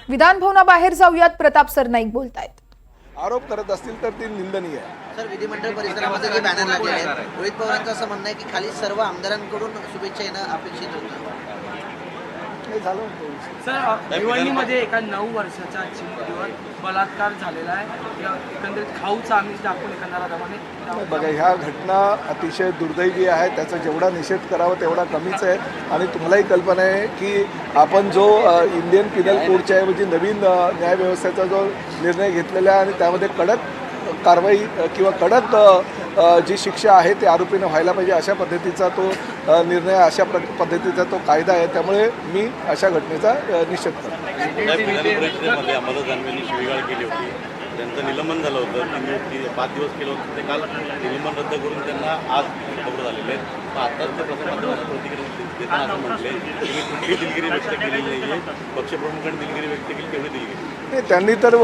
विधान भवनाबाहेर जाऊयात, प्रताप सरनाईक बोलतायत। आरोप करत असतील तर ती निंदनीय आहे। सर, विधिमंडळ परिसरामध्ये जे बॅनर लागलेले आहेत, रोहित पवारांचं असं म्हणणं आहे की खाली सर्व आमदारांकडून शुभेच्छा येणं अपेक्षित होतं। हे झालं होतं। सर, भिवंडीमध्ये एका 9 वर्षाच्या चिमुरडीवर बलात्कार झालेला आहे। या एकंदरीत खाऊचा आमिष दाखवून एखाद्याला दमाने बघा, ह्या घटना अतिशय दुर्दैवी आहे। त्याचा जेवढा निषेध करावा तेवढा कमीच आहे। आणि तुम्हालाही कल्पना आहे की आपण जो इंडियन पिनल कोडच्या ऐवजी नवीन न्यायव्यवस्थेचा जो निर्णय घेतलेला आहे आणि त्यामध्ये कडक कारवाई किंवा कडक जी शिक्षा आहे ते आरोपीने व्हायला पाहिजे अशा पद्धतीचा तो निर्णय, अशा पद्धतीचा तो कायदा आहे। त्यामुळे मी अशा घटनेचा निषेध करतो। विधान परिषदेमध्ये अंबादास दानवेंनी शिवीगाळ केली होती, त्यांचं निलंबन झालं होतं। 5 दिवस केलं होतं, ते काल निलंबन रद्द करून त्यांना आज खबर झालेले आहेत। मग आत्ताच ते प्रसारमाध्यमात प्रतिक्रिया देताना असं म्हटले की मी कुठली दिलगिरी व्यक्त केलेली नाही आहे, पक्षप्रमुखांनी दिलगिरी व्यक्त केली तेवढी दिलगिरी नाही। त्यांनी तर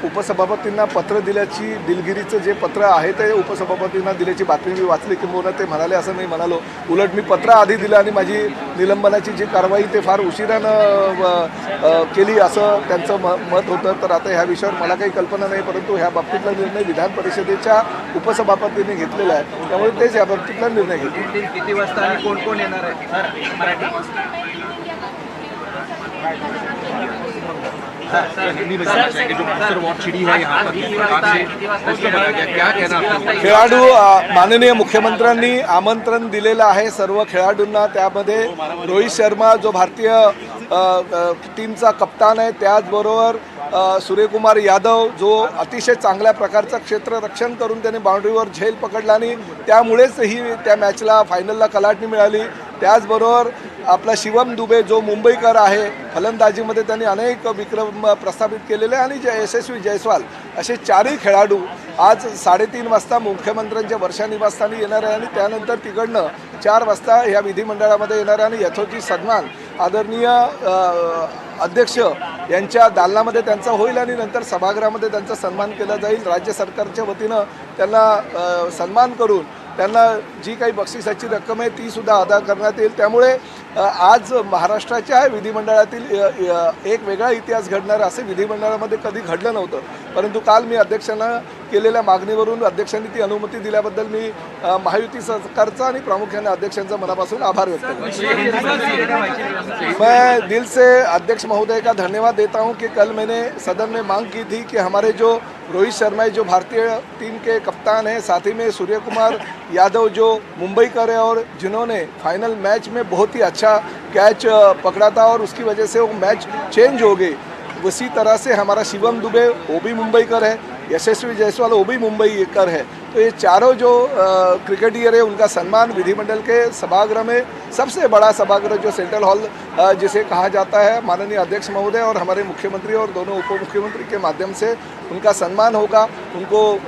उपसभापतींना पत्र दिल्याची, दिलगिरीचं जे पत्र आहे ते उपसभापतींना दिल्याची बातमी मी वाचली, किंबहुना ते म्हणाले असं मी म्हणालो। उलट मी पत्र आधी दिलं आणि माझी निलंबनाची जी कारवाई ते फार उशिरानं केली असं त्यांचं मत होतं। तर आता ह्या विषयावर मला काही कल्पना नाही, परंतु ह्या बाबतीतला निर्णय विधान परिषदेच्या उपसभापतींनी घेतलेला आहे, त्यामुळे तेच या बाबतीतला निर्णय घेतला। किती वाजता आणि कोण कोण येणार आहे? सर, मराठी खेळाडू माननीय मुख्यमंत्र्यांनी आमंत्रण दिलेलं आहे सर्व खेळाडूंना। त्यामध्ये रोहित शर्मा जो भारतीय टीमचा कप्तान आहे, त्याचबरोबर सूर्यकुमार यादव जो अतिशय चांगल्या प्रकारचं क्षेत्ररक्षण करून त्याने बाउंड्रीवर झेल पकडला आणि त्यामुळेच ही त्या मॅचला फायनलला कलाटणी मिळाली। त्याचबरोबर आपला शिवम दुबे जो मुंबईकर आहे, फलंदाजीमध्ये त्यांनी अनेक विक्रम प्रस्थापित केलेले आणि यशस्वी जयस्वाल असे 4ही खेळाडू आज 3:30 वाजता मुख्यमंत्र्यांच्या वर्षा निवासस्थानी येणार आहे आणि त्यानंतर तिकडनं 4 वाजता ह्या विधिमंडळामध्ये येणार आहे आणि यथोचित सन्मान आदरणीय अध्यक्ष यांच्या दालनामध्ये त्यांचा होईल आणि नंतर सभागृहामध्ये त्यांचा सन्मान केला जाईल। राज्य सरकारच्या वतीनं त्यांना सन्मान करून त्यांना जी काही बक्षिसाची रक्कम आहे तीसुद्धा अदा करण्यात येईल। त्यामुळे आज महाराष्ट्राच्या विधिमंडळातील एक वेगळा इतिहास घडणार असे विधिमंडळामध्ये कधी घडलं नव्हतं, परंतु काल मी अध्यक्षांना केलेल्या मागणीवरून अध्यक्षांनी ती अनुमती दिल्याबद्दल मी महायुती सरकारचा आणि प्रामुख्याने अध्यक्षांचा मनापासून आभार व्यक्त करतो। मैं दिल से अध्यक्ष महोदय का धन्यवाद देता हूं कि कल मैंने सदन में मांग की थी कि हमारे जो रोहित शर्मा जो भारतीय टीम के कप्तान हैं, साथ ही में सूर्यकुमार यादव जो मुंबईकर है और जिन्होंने फाइनल मैच में बहुत ही अच्छा कैच पकड़ा था और उसकी वजह से वो मैच चेंज हो गई। उसी तरह से हमारा शिवम दुबे वो भी मुंबईकर है, यशस्वी जायसवाल वो भी मुंबईकर है। तो ये चारों जो क्रिकेटियर है उनका सम्मान विधिमंडल के सभागृह में, सबसे बड़ा सभागृह जो सेंट्रल हॉल जिसे कहा जाता है, माननीय अध्यक्ष महोदय और हमारे मुख्यमंत्री और दोनों उप मुख्यमंत्री के माध्यम से उनका सम्मान होगा, उनको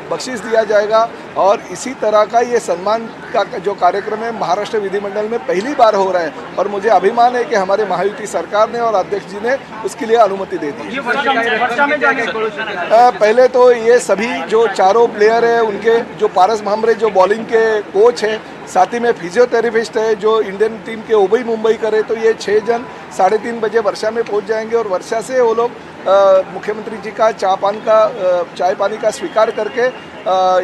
बख्शिश दिया जाएगा। और इसी तरह का ये सम्मान का जो कार्यक्रम है महाराष्ट्र विधिमंडल में पहली बार हो रहा है और मुझे अभिमान है कि हमारे महायुति सरकार ने और अध्यक्ष जी ने उसके लिए अनुमति दे दी। पहले तो ये सभी जो चारों प्लेयर है उनके, जो पारस भामरे जो बॉलिंग के कोच है, साथ ही में फिजियोथेरेपिस्ट है जो इंडियन टीम के वो भी मुंबई करे, तो ये 6 जन 3:30 बजे वर्षा में पहुंच जाएंगे और वर्षा से वो लोग मुख्यमंत्री जी का चाय पानी का स्वीकार करके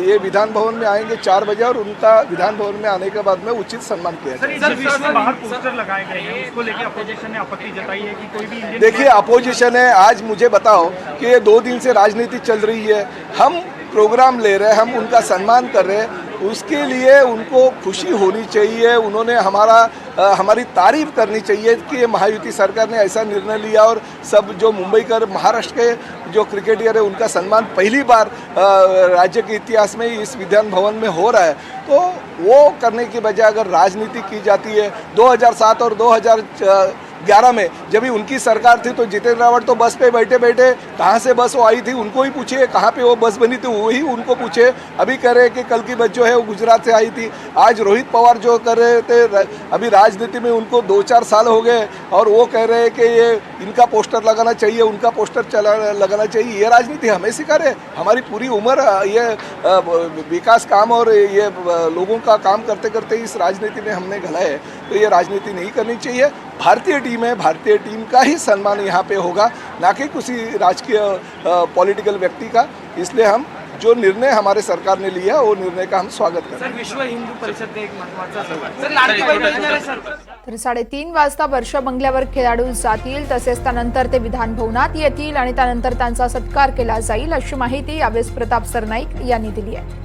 ये विधान भवन में आएंगे 4 बजे और उनका विधान भवन में आने के बाद में उचित सम्मान किया जाएगा। बाहर पोस्टर लगाए गए हैं, उसको लेकर अपोजिशन ने आपत्ति जताई है कि कोई भी देखिए, अपोजिशन है, आज मुझे बताओ कि ये 2 दिन से राजनीति चल रही है, हम प्रोग्राम ले रहे हैं, हम उनका सम्मान कर रहे हैं, उसके लिए उनको खुशी होनी चाहिए। उन्होंने हमारी तारीफ करनी चाहिए कि महायुति सरकार ने ऐसा निर्णय लिया और सब जो मुंबईकर महाराष्ट्र के जो क्रिकेटियर है उनका सम्मान पहली बार राज्य के इतिहास में इस विधान भवन में हो रहा है। तो वो करने की बजाय अगर राजनीति की जाती है, 2007 और 2011 में जब भी उनकी सरकार थी तो जितेंद्र रावत तो बस पे बैठे बैठे कहाँ से बस वो आई थी उनको ही पूछिए, कहाँ पे वो बस बनी थी वही उनको पूछे। अभी कह रहे हैं कि कल की बस जो है वो गुजरात से आई थी। आज रोहित पवार जो कर रहे थे, अभी राजनीति में उनको 2-4 साल हो गए और वो कह रहे हैं कि ये इनका पोस्टर लगाना चाहिए, उनका पोस्टर लगाना चाहिए, ये राजनीति हमें सिखा रहे। हमारी पूरी उम्र ये विकास काम और ये लोगों का काम करते करते इस राजनीति में हमने घला है, तो ये राजनीति नहीं करनी चाहिए। भारतीय टीम है, भारतीय टीम का ही सम्मान यहाँ पे होगा, ना कि किसी राजकीय पॉलिटिकल व्यक्ति का। इसलिए हम जो निर्णय हमारे सरकार ने लिया वो निर्णय का हम स्वागत करते हैं। सर, विश्व हिंदू परिषद ने एक महत्त्वाचा सर लाडकी बहीण योजना आहे सर. तर 3:30 वाजता वर्षा बंगल्यावर खेळाडू जातील, तसेच त्यानंतर ते विधान भवनात येतील आणि त्यानंतर त्यांचा सत्कार केला जाईल, अशी माहिती यावेळेस प्रताप सरनाईक यांनी दिली आहे.